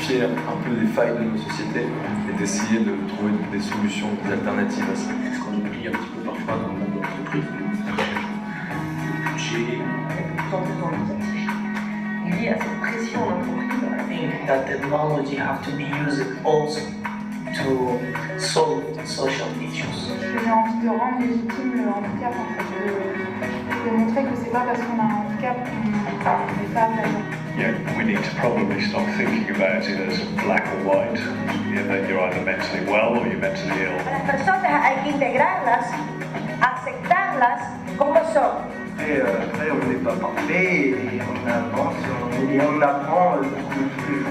identifier un peu les failles de nos sociétés et d'essayer de trouver des solutions, des alternatives à ça. Ce qu'on oublie un petit peu parfois dans le monde de l'entreprise, le budget, lié à cette pression en entreprise. I think that technology have to be used also to solve social issues. J'ai envie de rendre légitime le handicap, en fait, de montrer que c'est pas parce qu'on a un handicap qu'on n'est pas présent. Yeah, we need to probably stop thinking about it as black or white. Yeah, that you're either mentally well or you're mentally ill. A las personas hay que integrarlas, aceptarlas como son. Après, on n'est pas parfait et on avance et on apprend tous les jours.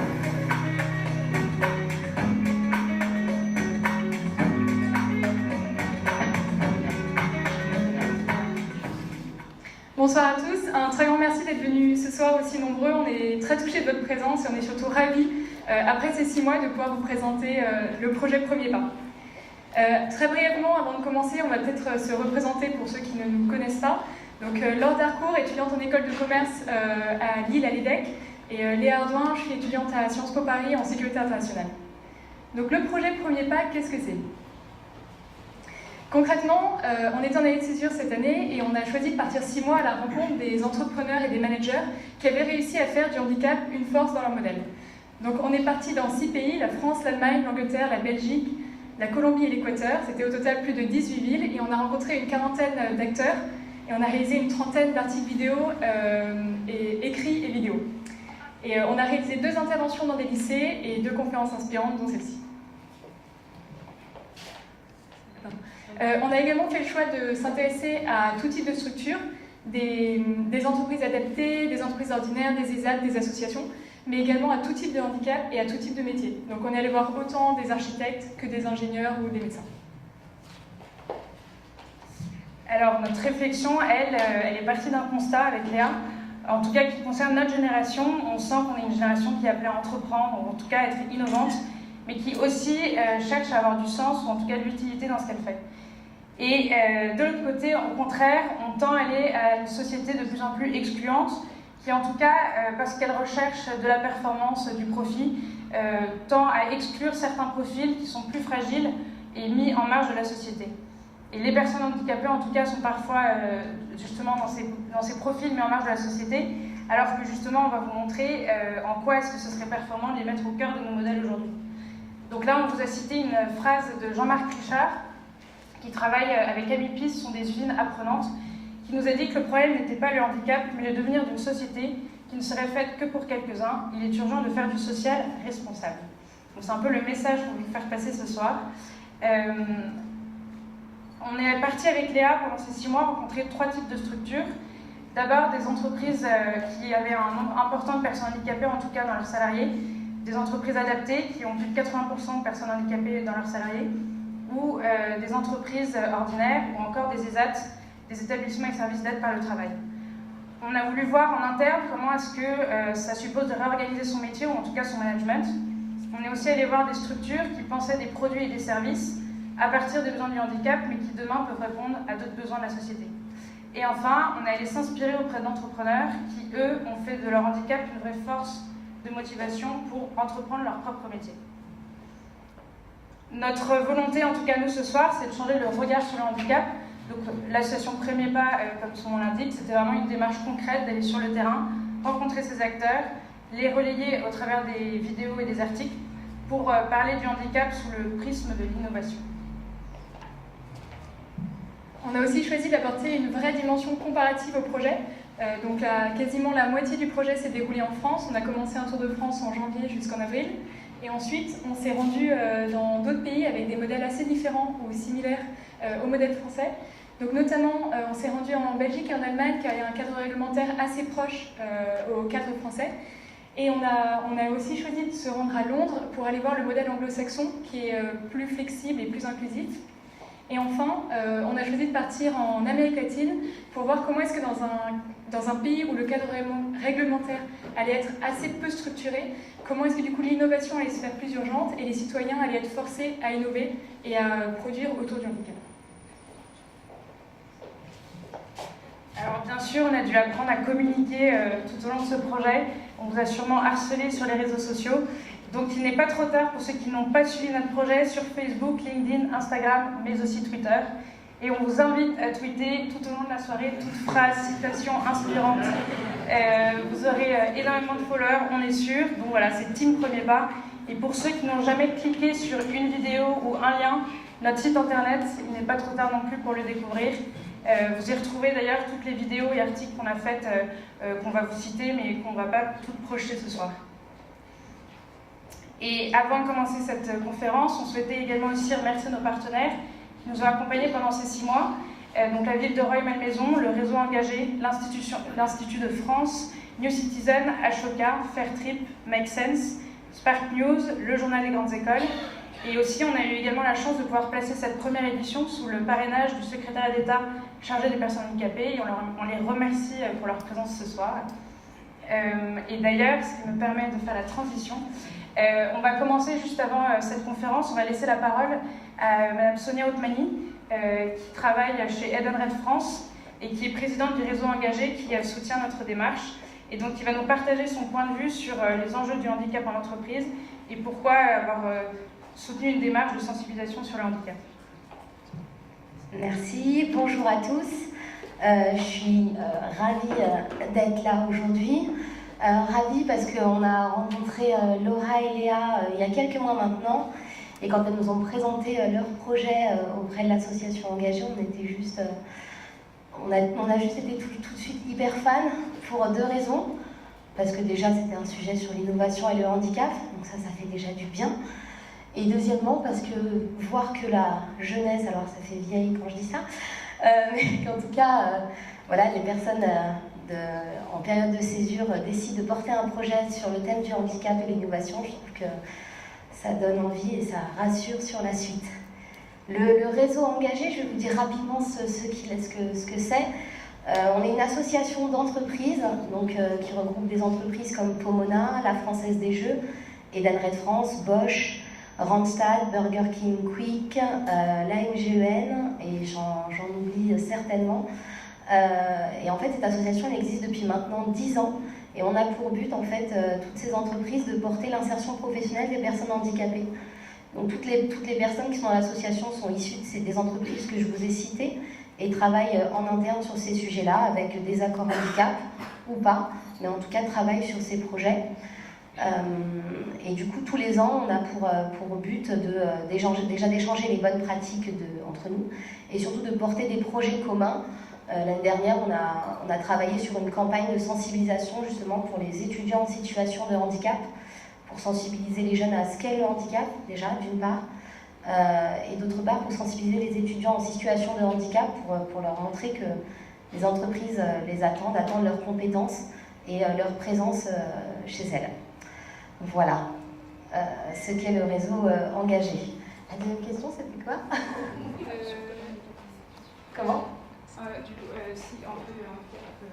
Bonsoir à tous, un très grand merci d'être venus ce soir aussi nombreux. On est très touchés de votre présence et on est surtout ravis, après ces 6 mois, de pouvoir vous présenter le projet Premier Pas. Très brièvement, avant de commencer, on va peut-être se représenter pour ceux qui ne nous connaissent pas. Donc, Laure Darcourt, étudiante en école de commerce à Lille à l'EDEC, et Léa Ardouin, je suis étudiante à Sciences Po Paris en sécurité internationale. Donc le projet Premier Pas, qu'est-ce que c'est ? Concrètement, on est en année de césure cette année et on a choisi de partir 6 mois à la rencontre des entrepreneurs et des managers qui avaient réussi à faire du handicap une force dans leur modèle. Donc on est parti dans 6 pays, la France, l'Allemagne, l'Angleterre, la Belgique, la Colombie et l'Équateur. C'était au total plus de 18 villes et on a rencontré une quarantaine d'acteurs et on a réalisé une trentaine d'articles vidéo, écrits et vidéos. Et on a réalisé 2 interventions dans des lycées et 2 conférences inspirantes, dont celle-ci. On a également fait le choix de s'intéresser à tout type de structures, des entreprises adaptées, des entreprises ordinaires, des ESAT, des associations, mais également à tout type de handicap et à tout type de métier. Donc on est allé voir autant des architectes que des ingénieurs ou des médecins. Alors notre réflexion, elle est partie d'un constat avec Léa, en tout cas qui concerne notre génération. On sent qu'on est une génération qui est appelée à entreprendre, ou en tout cas à être innovante, mais qui aussi cherche à avoir du sens, ou en tout cas de l'utilité dans ce qu'elle fait. Et de l'autre côté, au contraire, on tend à aller à une société de plus en plus excluante, qui en tout cas, parce qu'elle recherche de la performance, du profit, tend à exclure certains profils qui sont plus fragiles et mis en marge de la société. Et les personnes handicapées, en tout cas, sont parfois justement dans ces profils mis en marge de la société, alors que justement, on va vous montrer en quoi est-ce que ce serait performant de les mettre au cœur de nos modèles aujourd'hui. Donc là, on vous a cité une phrase de Jean-Marc Richard, qui travaille avec Amipis, ce sont des usines apprenantes, qui nous a dit que le problème n'était pas le handicap, mais le devenir d'une société qui ne serait faite que pour quelques-uns. Il est urgent de faire du social responsable. Donc c'est un peu le message qu'on veut vous faire passer ce soir. On est parti avec Léa pendant ces 6 mois rencontrer 3 types de structures. D'abord des entreprises qui avaient un nombre important de personnes handicapées, en tout cas dans leurs salariés, des entreprises adaptées qui ont plus de 80% de personnes handicapées dans leurs salariés, ou des entreprises ordinaires, ou encore des ESAT, des établissements et services d'aide par le travail. On a voulu voir en interne comment est-ce que ça suppose de réorganiser son métier, ou en tout cas son management. On est aussi allé voir des structures qui pensaient des produits et des services à partir des besoins du handicap, mais qui demain peuvent répondre à d'autres besoins de la société. Et enfin, on est allé s'inspirer auprès d'entrepreneurs qui, eux, ont fait de leur handicap une vraie force de motivation pour entreprendre leur propre métier. Notre volonté, en tout cas nous ce soir, c'est de changer le regard sur le handicap. Donc l'association Premier Pas, comme son nom l'indique, c'était vraiment une démarche concrète d'aller sur le terrain, rencontrer ces acteurs, les relayer au travers des vidéos et des articles pour parler du handicap sous le prisme de l'innovation. On a aussi choisi d'apporter une vraie dimension comparative au projet. Donc quasiment la moitié du projet s'est déroulée en France. On a commencé un tour de France en janvier jusqu'en avril. Et ensuite, on s'est rendu dans d'autres pays avec des modèles assez différents ou similaires au modèle français. Donc notamment, on s'est rendu en Belgique et en Allemagne, qui a un cadre réglementaire assez proche au cadre français. Et on a aussi choisi de se rendre à Londres pour aller voir le modèle anglo-saxon, qui est plus flexible et plus inclusif. Et enfin, on a choisi de partir en Amérique latine pour voir comment est-ce que dans un pays où le cadre réglementaire allait être assez peu structuré, comment est-ce que du coup l'innovation allait se faire plus urgente et les citoyens allaient être forcés à innover et à produire autour du handicap. Alors bien sûr, on a dû apprendre à communiquer tout au long de ce projet. On vous a sûrement harcelé sur les réseaux sociaux Donc il n'est pas trop tard pour ceux qui n'ont pas suivi notre projet sur Facebook, LinkedIn, Instagram, mais aussi Twitter. Et on vous invite à tweeter tout au long de la soirée toute phrase, citation inspirante. Vous aurez énormément de followers, on est sûr. Donc voilà, c'est Team Premier Pas. Et pour ceux qui n'ont jamais cliqué sur une vidéo ou un lien, notre site internet, il n'est pas trop tard non plus pour le découvrir. Vous y retrouvez d'ailleurs toutes les vidéos et articles qu'on a faites, qu'on va vous citer, mais qu'on ne va pas toutes projeter ce soir. Et avant de commencer cette conférence, on souhaitait également aussi remercier nos partenaires qui nous ont accompagnés pendant ces 6 mois. Donc la ville de Rueil-Malmaison, le réseau engagé, l'Institut de France, New Citizen, Ashoka, Fairtrip, Make Sense, Spark News, le journal des grandes écoles. Et aussi, on a eu également la chance de pouvoir placer cette première édition sous le parrainage du secrétariat d'État chargé des personnes handicapées. Et on les remercie pour leur présence ce soir. Et d'ailleurs, ce qui me permet de faire la transition, on va commencer juste avant cette conférence. On va laisser la parole à Madame Sonia Otmani, qui travaille chez Edenred France et qui est présidente du réseau engagé qui soutient notre démarche. Et donc, il va nous partager son point de vue sur les enjeux du handicap en entreprise et pourquoi avoir soutenu une démarche de sensibilisation sur le handicap. Merci, bonjour à tous. Je suis ravie d'être là aujourd'hui. Ravie parce qu'on a rencontré Laura et Léa il y a quelques mois maintenant. Et quand elles nous ont présenté leur projet auprès de l'association engagée, on était juste... On a juste été tout de suite hyper fans pour 2 raisons. Parce que déjà, c'était un sujet sur l'innovation et le handicap, donc ça fait déjà du bien. Et deuxièmement, parce que voir que la jeunesse, alors ça fait vieille quand je dis ça, mais qu'en tout cas, voilà, les personnes en période de césure décident de porter un projet sur le thème du handicap et l'innovation, je trouve que ça donne envie et ça rassure sur la suite. Le réseau engagé, je vais vous dire rapidement ce que c'est. On est une association d'entreprises qui regroupe des entreprises comme Pomona, la Française des Jeux, Edenred France, Bosch, Randstad, Burger King, Quick, l'AMGEN, et j'en oublie certainement. Et en fait, cette association elle existe depuis maintenant 10 ans et on a pour but, en fait, toutes ces entreprises de porter l'insertion professionnelle des personnes handicapées. Donc toutes les personnes qui sont dans l'association sont issues des entreprises que je vous ai citées et travaillent en interne sur ces sujets-là avec des accords handicap ou pas, mais en tout cas travaillent sur ces projets. Et du coup, tous les ans, on a pour but d'échanger les bonnes pratiques entre nous et surtout de porter des projets communs. L'année dernière, on a travaillé sur une campagne de sensibilisation justement pour les étudiants en situation de handicap, pour sensibiliser les jeunes à ce qu'est le handicap, déjà, d'une part, et d'autre part, pour sensibiliser les étudiants en situation de handicap, pour leur montrer que les entreprises les attendent leurs compétences et leur présence chez elles. Voilà ce qu'est le réseau engagé. La deuxième question, c'était quoi? Comment? Si on peut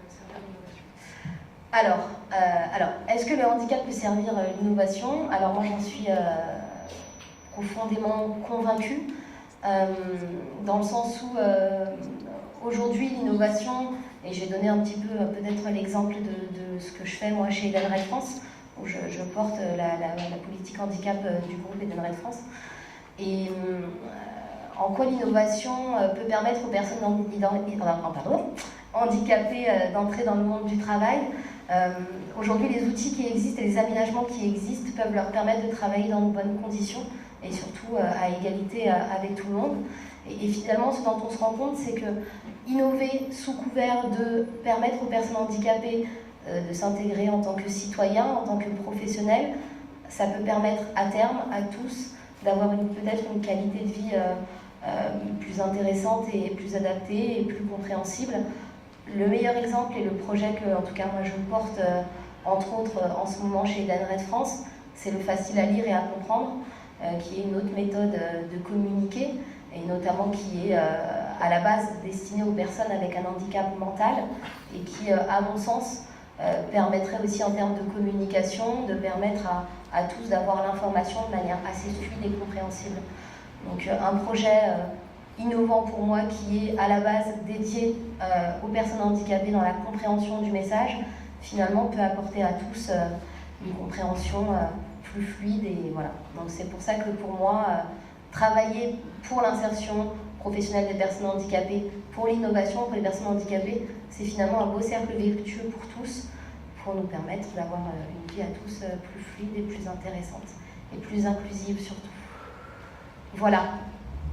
servir l'innovation. Alors, est-ce que le handicap peut servir l'innovation? Alors moi, j'en suis profondément convaincue, dans le sens où aujourd'hui, l'innovation, et je vais donner un petit peu peut-être l'exemple de ce que je fais moi chez Edenred France, où je porte la politique handicap du groupe Edenred France. Et en quoi l'innovation peut permettre aux personnes handicapées d'entrer dans le monde du travail. Aujourd'hui, les outils qui existent et les aménagements qui existent peuvent leur permettre de travailler dans de bonnes conditions et surtout à égalité avec tout le monde. Et finalement, ce dont on se rend compte, c'est que innover sous couvert de permettre aux personnes handicapées de s'intégrer en tant que citoyens, en tant que professionnels, ça peut permettre à terme à tous d'avoir peut-être une qualité de vie plus intéressante et plus adaptée et plus compréhensible. Le meilleur exemple et le projet que, en tout cas, moi je porte, entre autres, en ce moment chez Edenred France, c'est le facile à lire et à comprendre, qui est une autre méthode de communiquer, et notamment qui est à la base destinée aux personnes avec un handicap mental, et qui, à mon sens, permettrait aussi en termes de communication, de permettre à tous d'avoir l'information de manière assez fluide et compréhensible. Donc un projet innovant pour moi qui est à la base dédié aux personnes handicapées dans la compréhension du message, finalement peut apporter à tous une compréhension plus fluide. Et voilà. Donc c'est pour ça que pour moi, travailler pour l'insertion professionnelle des personnes handicapées, pour l'innovation pour les personnes handicapées, c'est finalement un beau cercle vertueux pour tous, pour nous permettre d'avoir une vie à tous plus fluide et plus intéressante, et plus inclusive surtout. Voilà.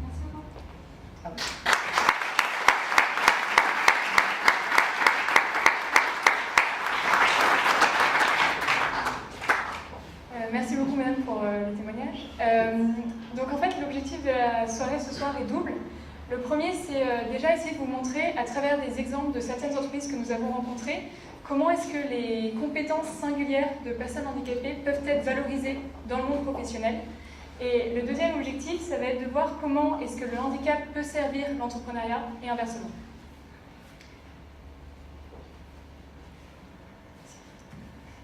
Merci beaucoup. Merci beaucoup madame pour le témoignage. Donc en fait l'objectif de la soirée ce soir est double. Le premier c'est déjà essayer de vous montrer à travers des exemples de certaines entreprises que nous avons rencontrées comment est-ce que les compétences singulières de personnes handicapées peuvent être valorisées dans le monde professionnel. Et le deuxième objectif ça va être de voir comment est-ce que le handicap peut servir l'entrepreneuriat et inversement.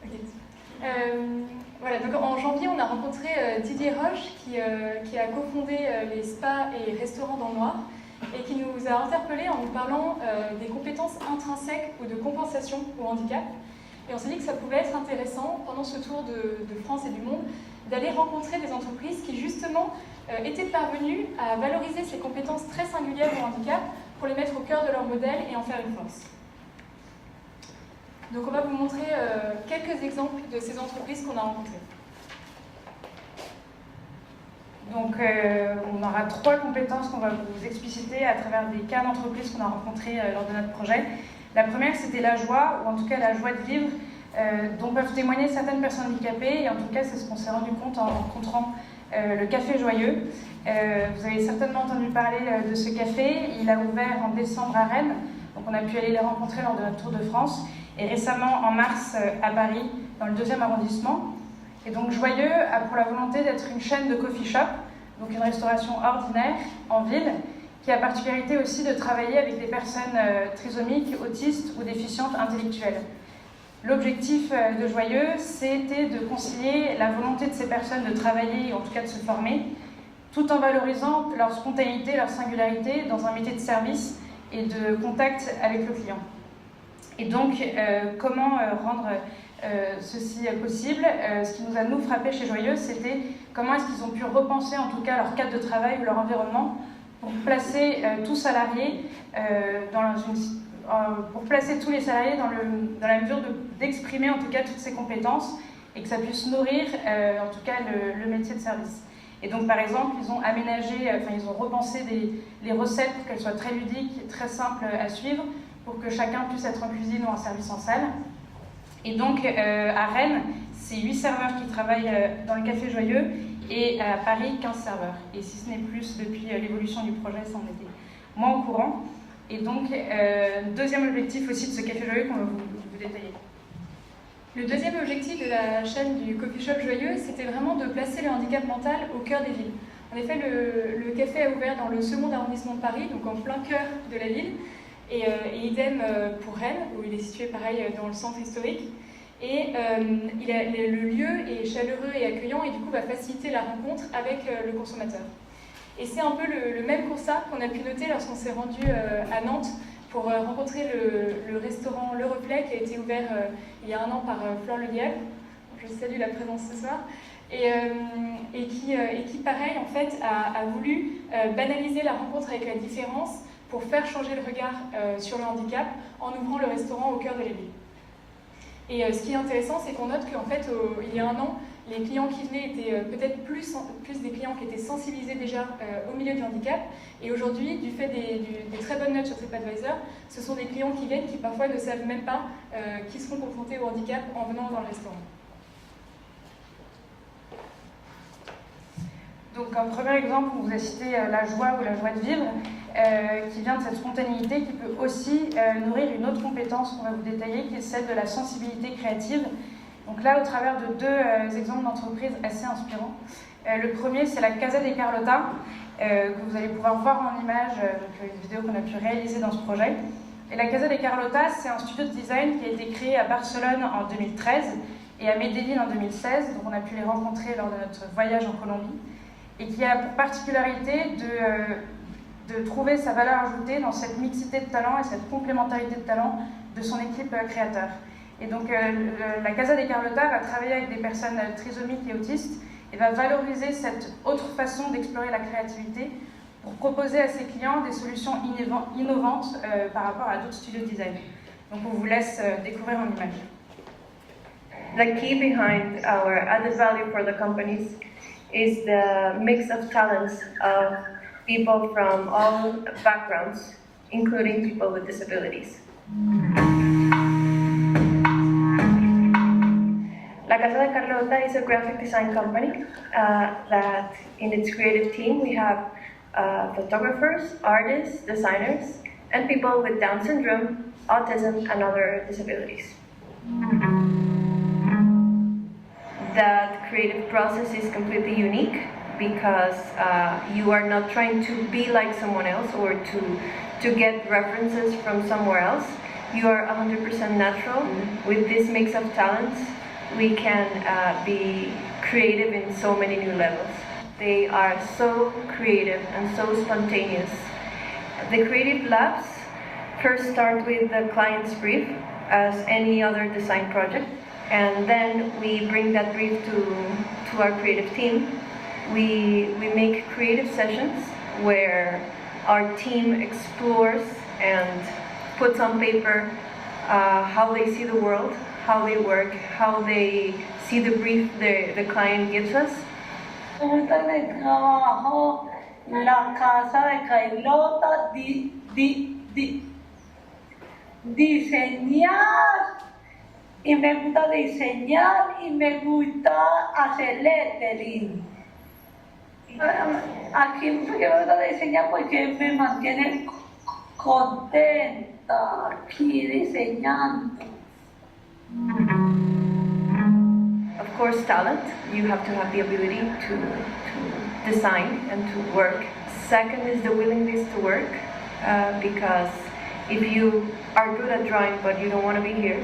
Okay. Voilà, donc en janvier, on a rencontré Didier Roche qui a cofondé les spas et restaurants dans le Noir et qui nous a interpellés en nous parlant des compétences intrinsèques ou de compensation au handicap. Et on s'est dit que ça pouvait être intéressant pendant ce tour de France et du monde d'aller rencontrer des entreprises qui justement étaient parvenues à valoriser ces compétences très singulières au handicap pour les mettre au cœur de leur modèle et en faire une force. Donc on va vous montrer quelques exemples de ces entreprises qu'on a rencontrées. Donc on aura 3 compétences qu'on va vous expliciter à travers des cas d'entreprises qu'on a rencontrées lors de notre projet. La première c'était la joie, ou en tout cas la joie de vivre, dont peuvent témoigner certaines personnes handicapées, et en tout cas c'est ce qu'on s'est rendu compte en rencontrant le Café Joyeux. Vous avez certainement entendu parler de ce café, il a ouvert en décembre à Rennes, donc on a pu aller les rencontrer lors de notre tour de France. Et récemment, en mars, à Paris, dans le 2e arrondissement. Et donc Joyeux a pour la volonté d'être une chaîne de coffee shop, donc une restauration ordinaire en ville, qui a la particularité aussi de travailler avec des personnes trisomiques, autistes ou déficientes intellectuelles. L'objectif de Joyeux, c'était de concilier la volonté de ces personnes de travailler, en tout cas de se former, tout en valorisant leur spontanéité, leur singularité dans un métier de service et de contact avec le client. Et donc, comment rendre ceci possible? Ce qui nous a, nous, frappé chez Joyeux, c'était comment est-ce qu'ils ont pu repenser, en tout cas, leur cadre de travail ou leur environnement pour placer tout salarié pour placer tous les salariés dans la mesure d'exprimer, en tout cas, toutes ces compétences et que ça puisse nourrir, en tout cas, le métier de service. Et donc, par exemple, ils ont aménagé, ils ont repensé les recettes pour qu'elles soient très ludiques, très simples à suivre, pour que chacun puisse être en cuisine ou en service en salle. Et donc, à Rennes, c'est 8 serveurs qui travaillent dans le Café Joyeux, et à Paris, 15 serveurs. Et si ce n'est plus, depuis l'évolution du projet, ça en était moins au courant. Et donc, deuxième objectif aussi de ce Café Joyeux qu'on va vous détailler. Le deuxième objectif de la chaîne du Coffee Shop Joyeux, c'était vraiment de placer le handicap mental au cœur des villes. En effet, le café a ouvert dans le 2e arrondissement de Paris, donc en plein cœur de la ville. Et idem pour Rennes, où il est situé pareil dans le centre historique. Et le lieu est chaleureux et accueillant et du coup va faciliter la rencontre avec le consommateur. Et c'est un peu le même constat qu'on a pu noter lorsqu'on s'est rendu à Nantes pour rencontrer le restaurant Le Reflet qui a été ouvert il y a 1 an par Flore Le Lièvre. Je salue la présence ce soir. Et qui pareil, en fait, a voulu banaliser la rencontre avec la différence pour faire changer le regard sur le handicap en ouvrant le restaurant au cœur de la ville. Et ce qui est intéressant, c'est qu'on note qu'en fait, il y a 1 an, les clients qui venaient étaient peut-être plus des clients qui étaient sensibilisés déjà au milieu du handicap. Et aujourd'hui, du fait des très bonnes notes sur TripAdvisor, ce sont des clients qui viennent qui parfois ne savent même pas qu'ils seront confrontés au handicap en venant dans le restaurant. Donc, un premier exemple, on vous a cité la joie ou la joie de vivre, qui vient de cette spontanéité, qui peut aussi nourrir une autre compétence qu'on va vous détailler, qui est celle de la sensibilité créative. Donc là, au travers de 2 exemples d'entreprises assez inspirants. Le premier, c'est la Casa de Carlota, que vous allez pouvoir voir en image, donc une vidéo qu'on a pu réaliser dans ce projet. Et la Casa de Carlota, c'est un studio de design qui a été créé à Barcelone en 2013 et à Medellín en 2016, donc on a pu les rencontrer lors de notre voyage en Colombie, et qui a pour particularité de trouver sa valeur ajoutée dans cette mixité de talents et cette complémentarité de talents de son équipe créateur. Et donc la Casa de Carlota va travailler avec des personnes trisomiques et autistes et va valoriser cette autre façon d'explorer la créativité pour proposer à ses clients des solutions innovantes par rapport à d'autres studios de design. Donc on vous laisse découvrir en images. The key behind our added value for the companies is the mix of talents of people from all backgrounds, including people with disabilities. La Casa de Carlota is a graphic design company that in its creative team we have photographers, artists, designers, and people with Down syndrome, autism, and other disabilities. That creative process is completely unique because you are not trying to be like someone else or to get references from somewhere else. You are 100% natural. With this mix of talents, we can be creative in so many new levels. They are so creative and so spontaneous. The creative labs first start with the client's brief as any other design project, and then we bring that brief to our creative team. We make creative sessions where our team explores and puts on paper how they see the world, how they work, how they see the brief the client gives us. Ahorita me trabajo la Casa de Carlota, diseñar, y me gusta diseñar y me gusta hacer lettering. Aquí me gusta diseñar porque me mantiene contenta aquí diseñando. Of course, talent. You have to have the ability to design and to work. Second is the willingness to work, because if you are good at drawing but you don't want to be here,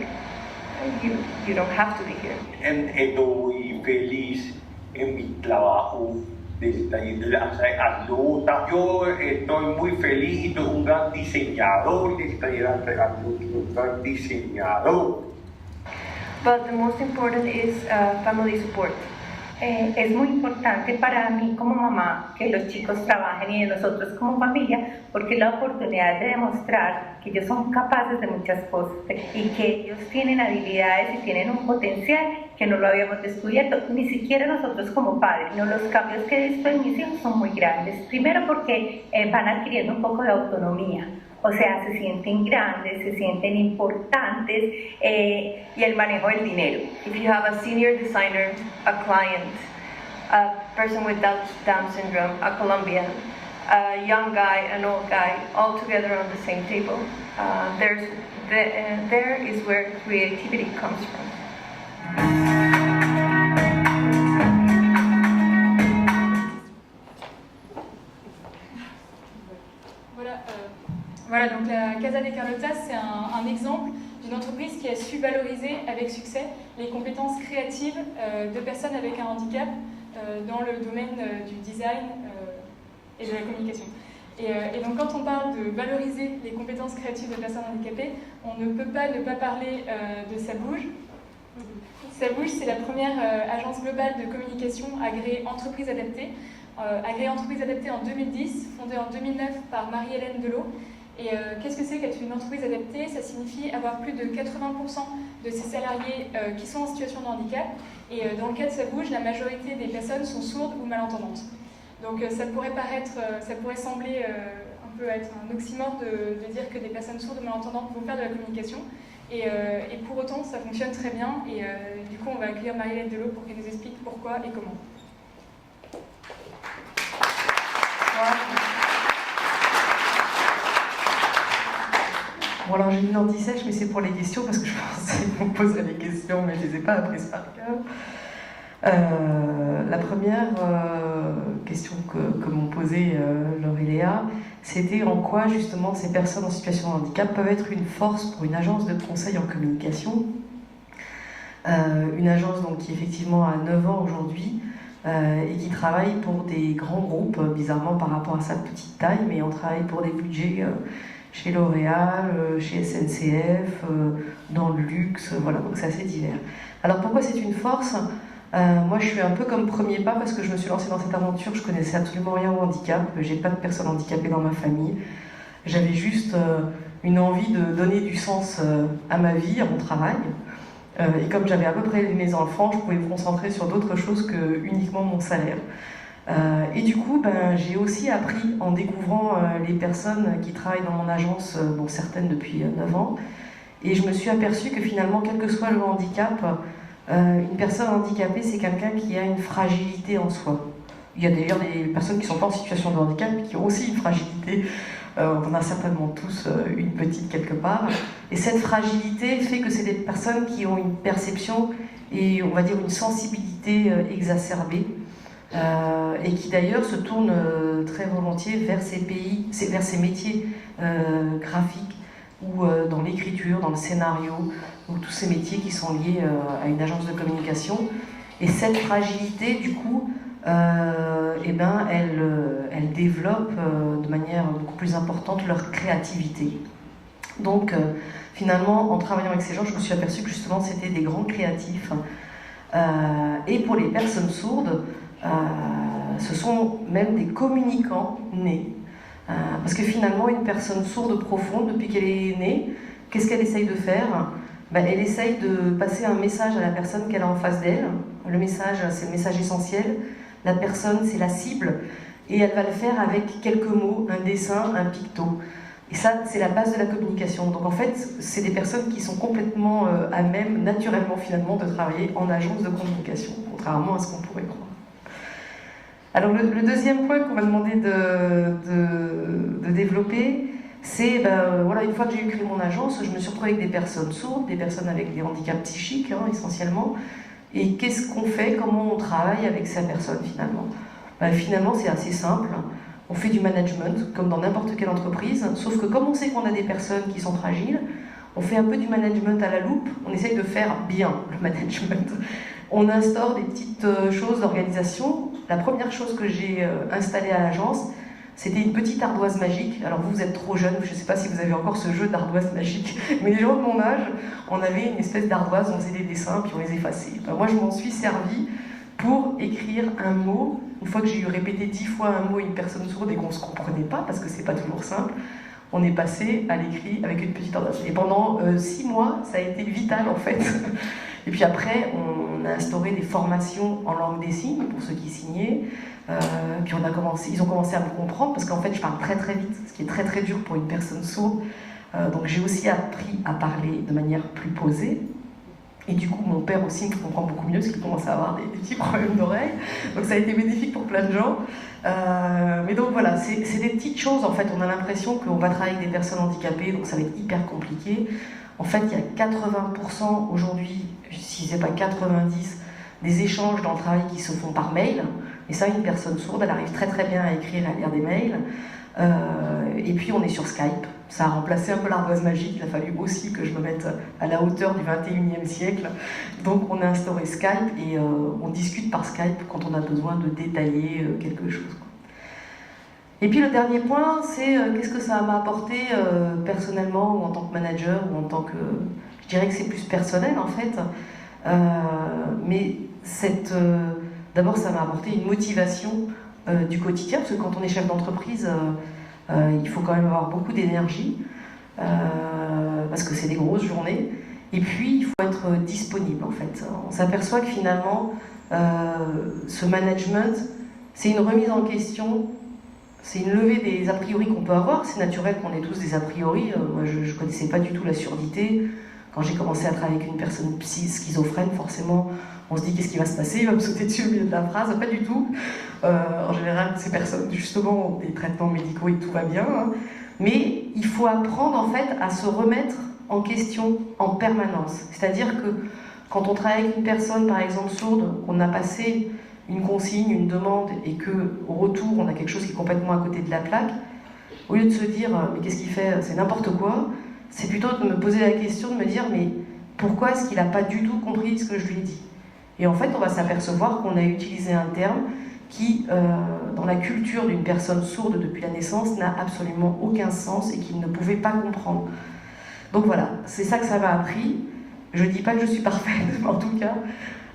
you don't have to be here. Estoy feliz en mi trabajo de taller de la Casa de Carlota. Yo estoy muy feliz y soy un gran diseñador del taller de Carlota, un gran diseñador. But the most important is family support. Es muy importante para mí como mamá que los chicos trabajen y nosotros como familia, porque es la oportunidad de demostrar que ellos son capaces de muchas cosas y que ellos tienen habilidades y tienen un potencial que no lo habíamos descubierto, ni siquiera nosotros como padres. No, los cambios que he visto en mis hijos son muy grandes. Primero porque van adquiriendo un poco de autonomía. O sea, se sienten grandes, se sienten importantes y el manejo del dinero. If you have a senior designer, a client, a person with Down syndrome, a Colombian, a young guy, an old guy, all together on the same table, there is where creativity comes from. Voilà, donc la Casa de Carlota, c'est un exemple d'une entreprise qui a su valoriser avec succès les compétences créatives de personnes avec un handicap dans le domaine du design et de la communication. Et donc quand on parle de valoriser les compétences créatives de personnes handicapées, on ne peut pas ne pas parler de Sabouge. Sabouge, c'est la première agence globale de communication agréée entreprise adaptée. Agréée entreprise adaptée en 2010, fondée en 2009 par Marie-Hélène Delot. Et qu'est-ce que c'est qu'être une entreprise adaptée? Ça signifie avoir plus de 80% de ses salariés qui sont en situation de handicap. Et dans le cas de Sabouge, la majorité des personnes sont sourdes ou malentendantes. Donc ça pourrait sembler un peu être un oxymore de dire que des personnes sourdes ou malentendantes vont faire de la communication. Et pour autant, ça fonctionne très bien. Et du coup, on va accueillir Marie-Hélène Delot pour qu'elle nous explique pourquoi et comment. Bon, alors j'ai mis l'anti-sèche, mais c'est pour les questions parce que je pensais qu'on me poserait des questions, mais je ne les ai pas apprises par cœur. La première question que m'ont posée Laure et Léa, c'était en quoi justement ces personnes en situation de handicap peuvent être une force pour une agence de conseil en communication. Une agence donc, qui effectivement a 9 ans aujourd'hui et qui travaille pour des grands groupes, bizarrement par rapport à sa petite taille, mais on travaille pour des budgets chez L'Oréal, chez SNCF, dans le luxe, voilà, donc c'est assez divers. Alors pourquoi c'est une force ? Moi je suis un peu comme premier pas parce que je me suis lancée dans cette aventure, je connaissais absolument rien au handicap, j'ai pas de personnes handicapées dans ma famille, j'avais juste une envie de donner du sens à ma vie, à mon travail, et comme j'avais à peu près mes enfants, je pouvais me concentrer sur d'autres choses que uniquement mon salaire. Et du coup, j'ai aussi appris en découvrant les personnes qui travaillent dans mon agence, dont certaines depuis 9 ans, et je me suis aperçue que finalement, quel que soit le handicap, une personne handicapée, c'est quelqu'un qui a une fragilité en soi. Il y a d'ailleurs des personnes qui ne sont pas en situation de handicap, mais qui ont aussi une fragilité. On en a certainement tous une petite quelque part. Et cette fragilité fait que c'est des personnes qui ont une perception et, on va dire, une sensibilité exacerbée. Et qui d'ailleurs se tournent très volontiers vers ces métiers graphiques ou dans l'écriture, dans le scénario, ou tous ces métiers qui sont liés à une agence de communication. Et cette fragilité, du coup, elle développe de manière beaucoup plus importante leur créativité. Donc, finalement, en travaillant avec ces gens, je me suis aperçue que justement, c'était des grands créatifs. Et pour les personnes sourdes, ce sont même des communicants nés. Parce que finalement, une personne sourde profonde, depuis qu'elle est née, qu'est-ce qu'elle essaye de faire ? Elle essaye de passer un message à la personne qu'elle a en face d'elle. Le message, c'est le message essentiel. La personne, c'est la cible. Et elle va le faire avec quelques mots, un dessin, un picto. Et ça, c'est la base de la communication. Donc en fait, c'est des personnes qui sont complètement à même, naturellement finalement, de travailler en agence de communication, contrairement à ce qu'on pourrait croire. Alors le deuxième point qu'on m'a demandé de développer, c'est, voilà, une fois que j'ai créé mon agence, je me suis retrouvée avec des personnes sourdes, des personnes avec des handicaps psychiques, essentiellement. Et qu'est-ce qu'on fait, comment on travaille avec ces personnes finalement ? Finalement, c'est assez simple. On fait du management, comme dans n'importe quelle entreprise, sauf que comme on sait qu'on a des personnes qui sont fragiles, on fait un peu du management à la loupe, on essaye de faire bien le management. On instaure des petites choses d'organisation. La première chose que j'ai installée à l'agence, c'était une petite ardoise magique. Alors vous êtes trop jeune, je ne sais pas si vous avez encore ce jeu d'ardoise magique, mais les gens de mon âge, on avait une espèce d'ardoise, on faisait des dessins, puis on les effaçait. Moi, je m'en suis servi pour écrire un mot. Une fois que j'ai eu répété 10 fois un mot à une personne sourde et qu'on ne se comprenait pas, parce que c'est pas toujours simple, on est passé à l'écrit avec une petite ardoise. Et pendant 6 mois, ça a été vital en fait. Et puis après, on a instauré des formations en langue des signes pour ceux qui signaient. Puis ils ont commencé à me comprendre parce qu'en fait, je parle très très vite, ce qui est très très dur pour une personne sourde. Donc j'ai aussi appris à parler de manière plus posée. Et du coup, mon père aussi me comprend beaucoup mieux parce qu'il commence à avoir des petits problèmes d'oreille. Donc ça a été bénéfique pour plein de gens. Mais donc voilà, c'est des petites choses en fait. On a l'impression qu'on va travailler avec des personnes handicapées, donc ça va être hyper compliqué. En fait, il y a 80% aujourd'hui, si c'est pas 90%, des échanges dans le travail qui se font par mail. Et ça, une personne sourde, elle arrive très très bien à écrire, à lire des mails. Et puis on est sur Skype. Ça a remplacé un peu l'ardoise magique. Il a fallu aussi que je me mette à la hauteur du 21e siècle. Donc on a instauré Skype et on discute par Skype quand on a besoin de détailler quelque chose. Et puis le dernier point, c'est qu'est-ce que ça m'a apporté personnellement, ou en tant que manager, ou en tant que... Je dirais que c'est plus personnel en fait. Mais d'abord ça m'a apporté une motivation du quotidien, parce que quand on est chef d'entreprise, il faut quand même avoir beaucoup d'énergie, parce que c'est des grosses journées. Et puis il faut être disponible en fait. On s'aperçoit que finalement, ce management, c'est une remise en question. C'est une levée des a priori qu'on peut avoir. C'est naturel qu'on ait tous des a priori. Moi, je ne connaissais pas du tout la surdité. Quand j'ai commencé à travailler avec une personne schizophrène, forcément, on se dit qu'est-ce qui va se passer ? Il va me sauter dessus au milieu de la phrase. Pas du tout. En général, ces personnes, justement, ont des traitements médicaux et tout va bien. Hein. Mais il faut apprendre, en fait, à se remettre en question en permanence. C'est-à-dire que quand on travaille avec une personne, par exemple, sourde, on a passé une consigne, une demande, et qu'au retour, on a quelque chose qui est complètement à côté de la plaque, au lieu de se dire « mais qu'est-ce qu'il fait ? C'est n'importe quoi », c'est plutôt de me poser la question, de me dire « mais pourquoi est-ce qu'il n'a pas du tout compris ce que je lui ai dit ?» Et en fait, on va s'apercevoir qu'on a utilisé un terme qui, dans la culture d'une personne sourde depuis la naissance, n'a absolument aucun sens et qu'ils ne pouvaient pas comprendre. Donc voilà, c'est ça que ça m'a appris. Je ne dis pas que je suis parfaite, mais en tout cas,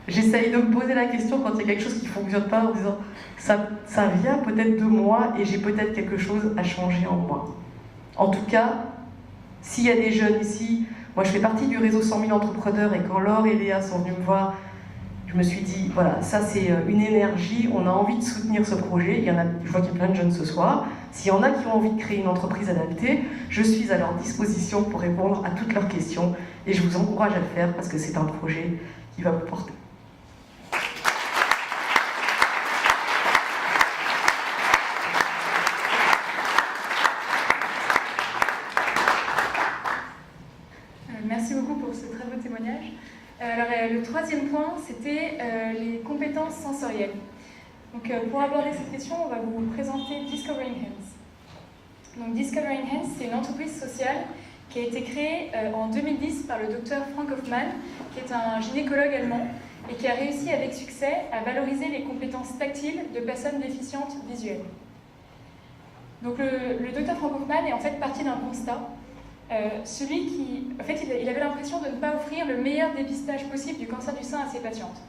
j'essaye de me poser la question quand il y a quelque chose qui ne fonctionne pas en disant ça vient peut-être de moi et j'ai peut-être quelque chose à changer en moi. En tout cas, s'il y a des jeunes ici, moi je fais partie du réseau 100 000 entrepreneurs et quand Laure et Léa sont venus me voir, je me suis dit, voilà, ça c'est une énergie, on a envie de soutenir ce projet. Je vois qu'il y a plein de jeunes ce soir. S'il y en a qui ont envie de créer une entreprise adaptée, je suis à leur disposition pour répondre à toutes leurs questions et je vous encourage à le faire parce que c'est un projet qui va vous porter. Merci beaucoup pour ce très beau témoignage. Alors, le troisième point, c'était les compétences sensorielles. Donc, pour aborder cette question, on va vous présenter Discovering Hands. Donc, Discovering Hands, c'est une entreprise sociale qui a été créée en 2010 par le docteur Frank Hoffmann, qui est un gynécologue allemand, et qui a réussi avec succès à valoriser les compétences tactiles de personnes déficientes visuelles. Donc, le docteur Frank Hoffmann est en fait parti d'un constat. Celui qui, en fait, il avait l'impression de ne pas offrir le meilleur dépistage possible du cancer du sein à ses patientes.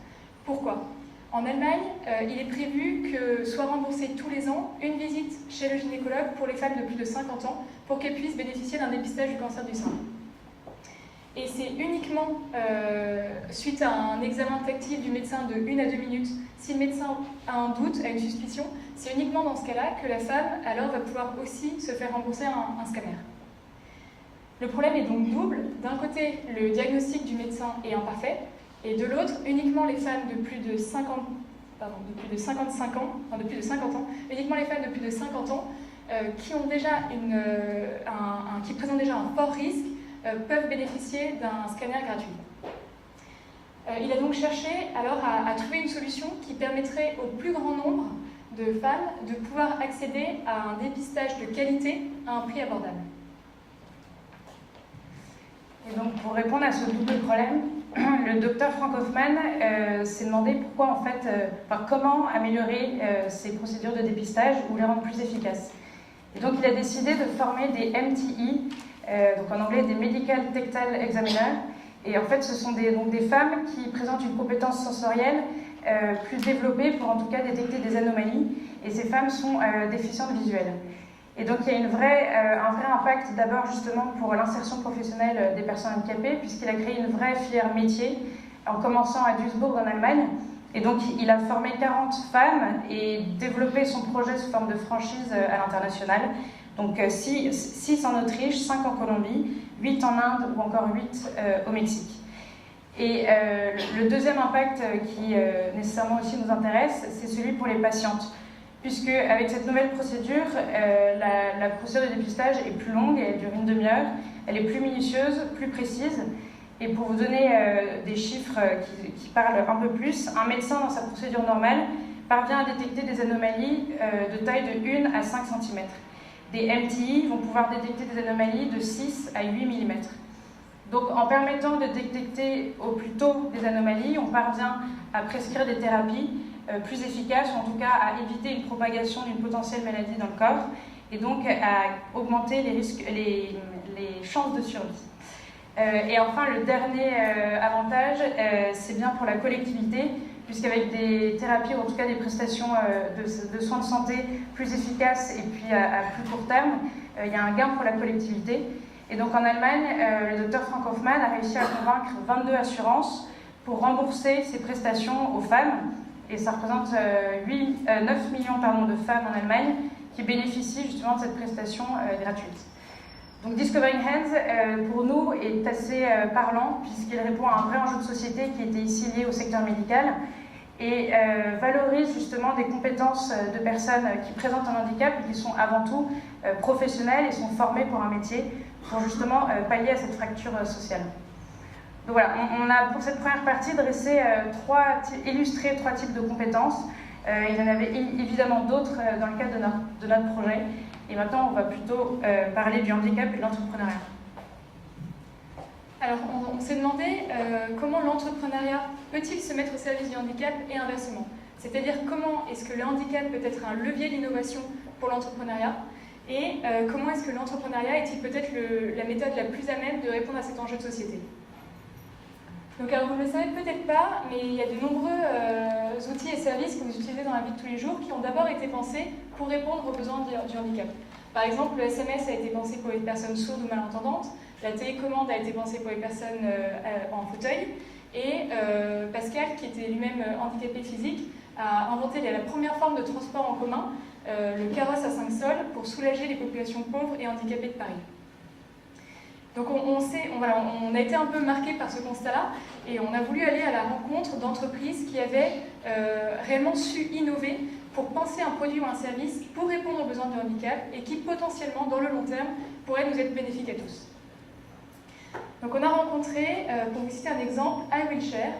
Pourquoi ? En Allemagne, il est prévu que soit remboursée tous les ans une visite chez le gynécologue pour les femmes de plus de 50 ans pour qu'elles puissent bénéficier d'un dépistage du cancer du sein. Et c'est uniquement suite à un examen tactile du médecin de 1 à 2 minutes, si le médecin a un doute, a une suspicion, c'est uniquement dans ce cas-là que la femme alors va pouvoir aussi se faire rembourser un scanner. Le problème est donc double. D'un côté, le diagnostic du médecin est imparfait, et de l'autre, uniquement les femmes de plus de 50 ans, uniquement les femmes de plus de 50 ans qui ont déjà qui présentent déjà un fort risque peuvent bénéficier d'un scanner gratuit. Il a donc cherché alors à trouver une solution qui permettrait au plus grand nombre de femmes de pouvoir accéder à un dépistage de qualité à un prix abordable. Et donc, pour répondre à ce double problème, le docteur Frank Hoffmann s'est demandé pourquoi, en fait, comment améliorer ces procédures de dépistage ou les rendre plus efficaces. Et donc, il a décidé de former des MTE, donc en anglais des Medical Tactile Examiners. Et en fait, ce sont des femmes qui présentent une compétence sensorielle plus développée pour en tout cas détecter des anomalies. Et ces femmes sont déficientes visuelles. Et donc il y a un vrai impact d'abord justement pour l'insertion professionnelle des personnes handicapées, puisqu'il a créé une vraie filière métier en commençant à Duisburg en Allemagne. Et donc il a formé 40 femmes et développé son projet sous forme de franchise à l'international. Donc 6 en Autriche, 5 en Colombie, 8 en Inde ou encore 8 au Mexique. Et le deuxième impact qui nécessairement aussi nous intéresse, c'est celui pour les patientes. Puisque avec cette nouvelle procédure, la procédure de dépistage est plus longue, elle dure une demi-heure, elle est plus minutieuse, plus précise. Et pour vous donner des chiffres qui parlent un peu plus, un médecin dans sa procédure normale parvient à détecter des anomalies de taille de 1 à 5 cm. Des MTI vont pouvoir détecter des anomalies de 6 à 8 mm. Donc en permettant de détecter au plus tôt des anomalies, on parvient à prescrire des thérapies plus efficaces, ou en tout cas à éviter une propagation d'une potentielle maladie dans le corps, et donc à augmenter les chances de survie. Et enfin, le dernier avantage, c'est bien pour la collectivité, puisqu'avec des thérapies, ou en tout cas des prestations de soins de santé plus efficaces et puis à plus court terme, il y a un gain pour la collectivité. Et donc en Allemagne, le docteur Frank Hoffmann a réussi à convaincre 22 assurances pour rembourser ces prestations aux femmes. Et ça représente 9 millions de femmes en Allemagne qui bénéficient justement de cette prestation gratuite. Donc Discovering Hands, pour nous, est assez parlant puisqu'il répond à un vrai enjeu de société qui était ici lié au secteur médical et valorise justement des compétences de personnes qui présentent un handicap et qui sont avant tout professionnelles et sont formées pour un métier pour justement pallier à cette fracture sociale. Donc voilà, on a pour cette première partie dressé illustré 3 types de compétences. Il y en avait évidemment d'autres dans le cadre de notre projet. Et maintenant, on va plutôt parler du handicap et de l'entrepreneuriat. Alors, on s'est demandé comment l'entrepreneuriat peut-il se mettre au service du handicap et inversement. C'est-à-dire comment est-ce que le handicap peut être un levier d'innovation pour l'entrepreneuriat et comment est-ce que l'entrepreneuriat est-il peut-être la méthode la plus à même de répondre à cet enjeu de société. Donc alors vous ne le savez peut-être pas, mais il y a de nombreux outils et services que vous utilisez dans la vie de tous les jours qui ont d'abord été pensés pour répondre aux besoins du handicap. Par exemple, le SMS a été pensé pour les personnes sourdes ou malentendantes, la télécommande a été pensée pour les personnes en fauteuil, et Pascal, qui était lui-même handicapé physique, a inventé la première forme de transport en commun, le carrosse à 5 sols, pour soulager les populations pauvres et handicapées de Paris. Donc on a été un peu marqué par ce constat-là et on a voulu aller à la rencontre d'entreprises qui avaient réellement su innover pour penser un produit ou un service pour répondre aux besoins du handicap et qui potentiellement, dans le long terme, pourrait nous être bénéfique à tous. Donc on a rencontré, pour vous citer un exemple, I Will Share,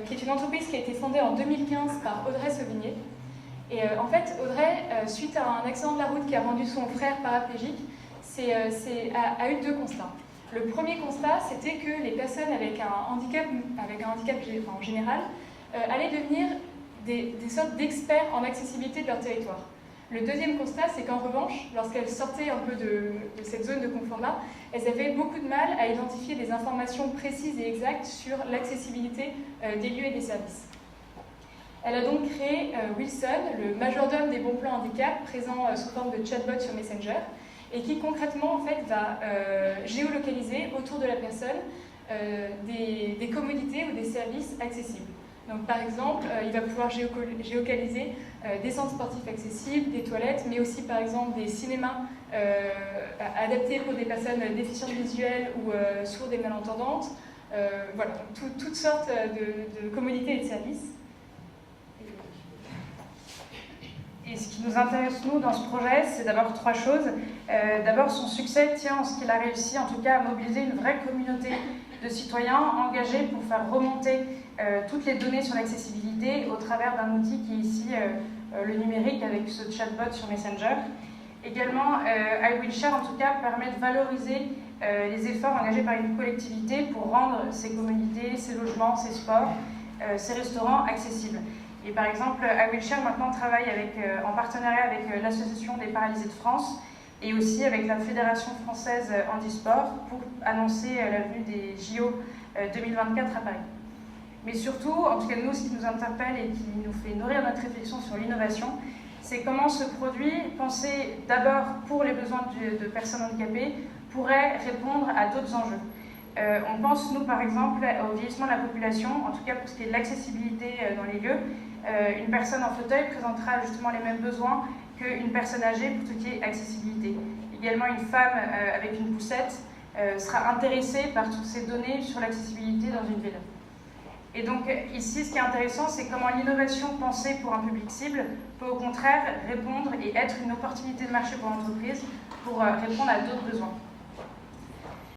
qui est une entreprise qui a été fondée en 2015 par Audrey Sauvigné. Et en fait, Audrey, suite à un accident de la route qui a rendu son frère paraplégique, a eu deux constats. Le premier constat, c'était que les personnes avec un handicap en général, allaient devenir des sortes d'experts en accessibilité de leur territoire. Le deuxième constat, c'est qu'en revanche, lorsqu'elles sortaient un peu de cette zone de confort-là, elles avaient beaucoup de mal à identifier des informations précises et exactes sur l'accessibilité des lieux et des services. Elle a donc créé Wilson, le majordome des bons plans handicap, présent sous forme de chatbot sur Messenger, et qui concrètement en fait, va géolocaliser autour de la personne des commodités ou des services accessibles. Donc, par exemple, il va pouvoir géolocaliser des centres sportifs accessibles, des toilettes, mais aussi par exemple des cinémas adaptés pour des personnes déficientes visuelles ou sourdes et malentendantes. Voilà, toutes sortes de commodités et de services. Et ce qui nous intéresse, nous, dans ce projet, c'est d'abord trois choses. D'abord, son succès tient en ce qu'il a réussi, en tout cas, à mobiliser une vraie communauté de citoyens engagés pour faire remonter toutes les données sur l'accessibilité au travers d'un outil qui est ici le numérique avec ce chatbot sur Messenger. Également, I Will Share, en tout cas, permet de valoriser les efforts engagés par une collectivité pour rendre ces communautés, ces logements, ces sports, ces restaurants accessibles. Et par exemple, I Will Share maintenant travaille en partenariat avec l'Association des paralysés de France et aussi avec la Fédération française handisport pour annoncer la venue des JO 2024 à Paris. Mais surtout, en tout cas nous, ce qui nous interpelle et qui nous fait nourrir notre réflexion sur l'innovation, c'est comment ce produit, pensé d'abord pour les besoins de personnes handicapées, pourrait répondre à d'autres enjeux. On pense, nous, par exemple, au vieillissement de la population, en tout cas pour ce qui est de l'accessibilité dans les lieux. Une personne en fauteuil présentera justement les mêmes besoins qu'une personne âgée pour tout ce qui est accessibilité. Également, une femme avec une poussette sera intéressée par toutes ces données sur l'accessibilité dans une ville. Et donc ici, ce qui est intéressant, c'est comment l'innovation pensée pour un public cible peut au contraire répondre et être une opportunité de marché pour l'entreprise pour répondre à d'autres besoins.